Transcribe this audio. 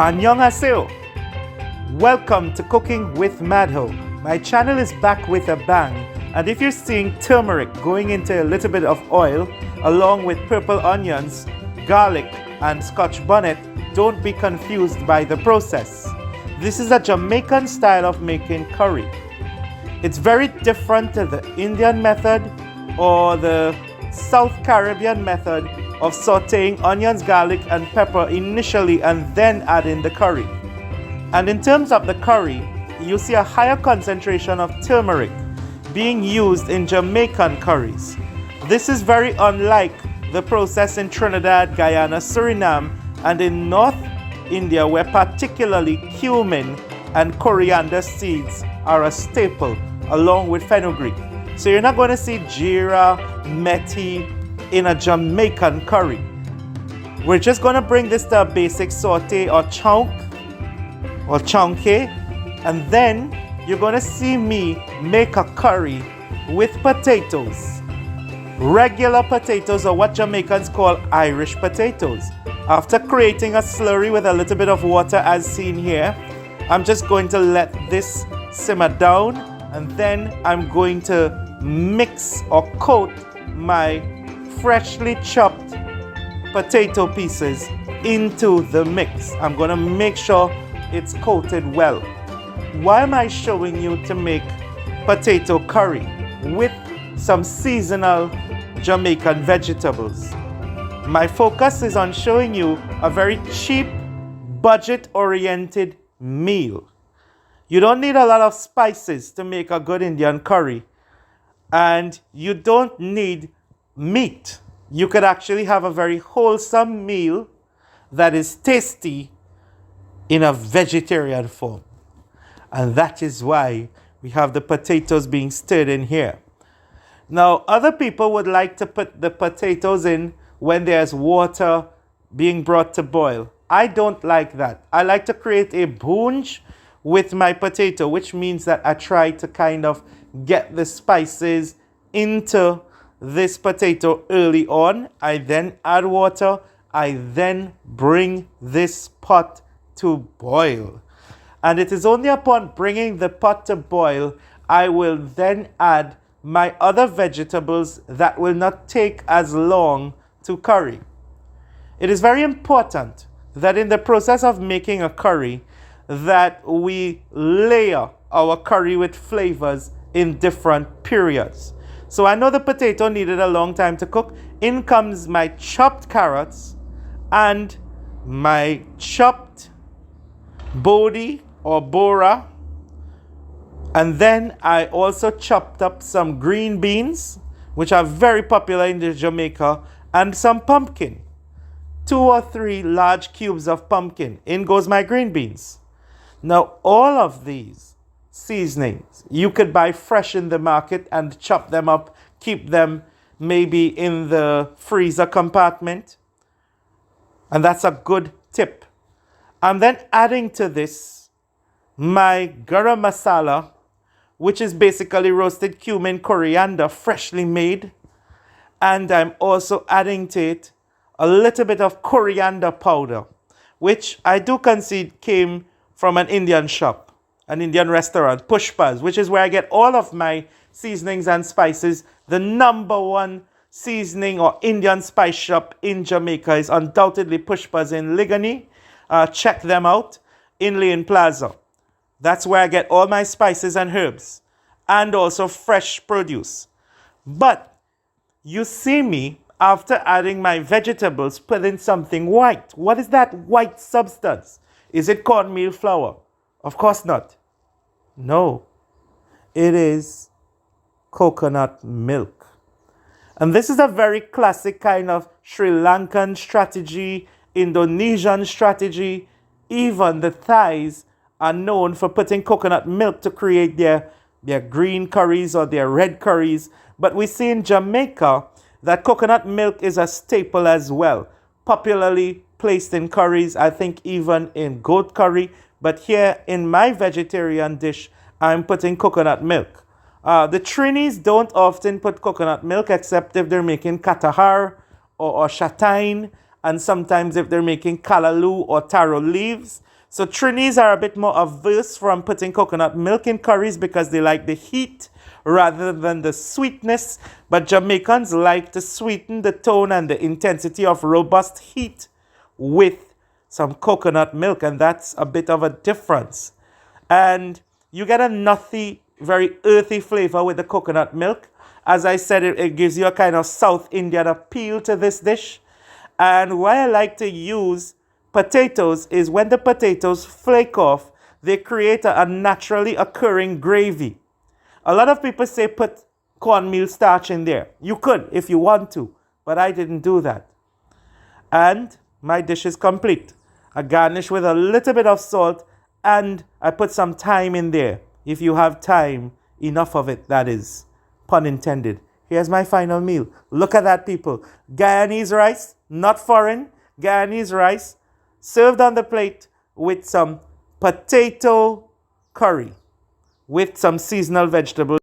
Annyeonghaseyo. Welcome to Cooking with Madho. My channel is back with a bang, and if you're seeing turmeric going into a little bit of oil along with purple onions, garlic and scotch bonnet, don't be confused by the process. This is a Jamaican style of making curry. It's very different to the Indian method or the South Caribbean method of sauteing onions, garlic and pepper initially and then adding the curry. And in terms of the curry, you see a higher concentration of turmeric being used in Jamaican curries. This is very unlike the process in Trinidad, Guyana, Suriname, and in North India, where particularly cumin and coriander seeds are a staple along with fenugreek. So you're not going to see jeera, methi in a Jamaican curry. We're just going to bring this to a basic saute or chonk or chonke, and then you're going to see me make a curry with potatoes. Regular potatoes, or what Jamaicans call Irish potatoes. After creating a slurry with a little bit of water as seen here, I'm just going to let this simmer down, and then I'm going to mix or coat my freshly chopped potato pieces into the mix. I'm going to make sure it's coated well. Why am I showing you to make potato curry with some seasonal Jamaican vegetables? My focus is on showing you a very cheap, budget-oriented meal. You don't need a lot of spices to make a good Indian curry, and you don't need meat. You could actually have a very wholesome meal that is tasty in a vegetarian form. And that is why we have the potatoes being stirred in here. Now, other people would like to put the potatoes in when there's water being brought to boil. I don't like that. I like to create a boonge with my potato, which means that I try to kind of get the spices into this potato early on. I then add water. I then bring this pot to boil. And it is only upon bringing the pot to boil, I will then add my other vegetables that will not take as long to curry. It is very important that in the process of making a curry, that we layer our curry with flavors in different periods. So I know the potato needed a long time to cook. In comes my chopped carrots and my chopped bodi or bora, and then I also chopped up some green beans, which are very popular in Jamaica, and some pumpkin. 2 or 3 large cubes of pumpkin. In goes my green beans. Now all of these seasonings you could buy fresh in the market and chop them up, keep them maybe in the freezer compartment, and that's a good tip. I'm then adding to this my garam masala, which is basically roasted cumin, coriander, freshly made. And I'm also adding to it a little bit of coriander powder, which I do concede came from an Indian shop, an Indian restaurant, Pushpas, which is where I get all of my seasonings and spices. The number one seasoning or Indian spice shop in Jamaica is undoubtedly Pushpas in Ligani. Check them out in Lane Plaza. That's where I get all my spices and herbs, and also fresh produce. But you see me, after adding my vegetables, put in something white. What is that white substance? Is it cornmeal flour? Of course not. No, it is coconut milk. And this is a very classic kind of Sri Lankan strategy, Indonesian strategy. Even the Thais are known for putting coconut milk to create their green curries or their red curries. But we see in Jamaica that coconut milk is a staple as well, popularly placed in curries, I think even in goat curry. But here in my vegetarian dish, I'm putting coconut milk. The Trinis don't often put coconut milk except if they're making katahar or chataine, and sometimes if they're making callaloo or taro leaves. So Trinis are a bit more averse from putting coconut milk in curries because they like the heat rather than the sweetness. But Jamaicans like to sweeten the tone and the intensity of robust heat with some coconut milk, and that's a bit of a difference. And you get a nutty, very earthy flavor with the coconut milk. As I said, it gives you a kind of South Indian appeal to this dish. And why I like to use potatoes is when the potatoes flake off, they create a naturally occurring gravy. A lot of people say put cornmeal starch in there. You could if you want to, but I didn't do that. And my dish is complete. I garnish with a little bit of salt and I put some thyme in there. If you have time, enough of it, that is. Pun intended. Here's my final meal. Look at that, people. Guyanese rice, not foreign. Guyanese rice served on the plate with some potato curry with some seasonal vegetables.